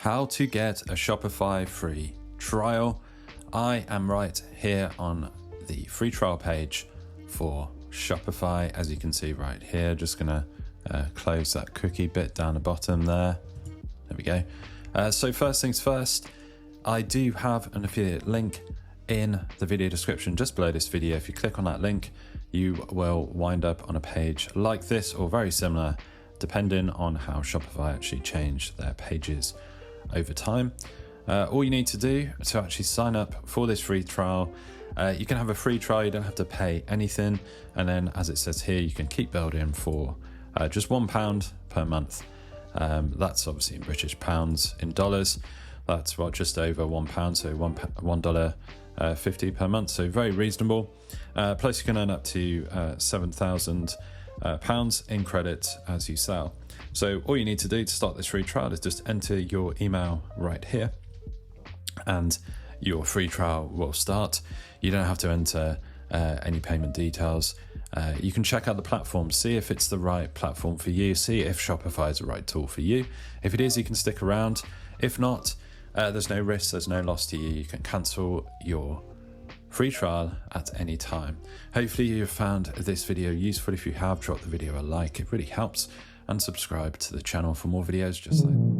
How to get a Shopify free trial. I am right here on the free trial page for Shopify, as you can see right here. Just gonna close that cookie bit down the bottom there. There we go. So first things first, I do have an affiliate link in the video description just below this video. If you click on that link, you will wind up on a page like this or very similar, depending on how Shopify actually change their pages over time. All you need to do to actually sign up for this free trial, you can have a free trial, you don't have to pay anything, and then as it says here, you can keep building for just £1 per month. That's obviously in British pounds. In dollars, that's just over £1, so $1.50 per month, so very reasonable. Plus you can earn up to £7,000 in credits as you sell. So all you need to do to start this free trial is just enter your email right here and your free trial will start. You don't have to enter any payment details. You can check out the platform, see if it's the right platform for you, see if Shopify is the right tool for you. If it is, you can stick around. If not, there's no risk, there's no loss to you. You can cancel your free trial at any time. Hopefully you've found this video useful. If you have, drop the video a like, it really helps, and subscribe to the channel for more videos just like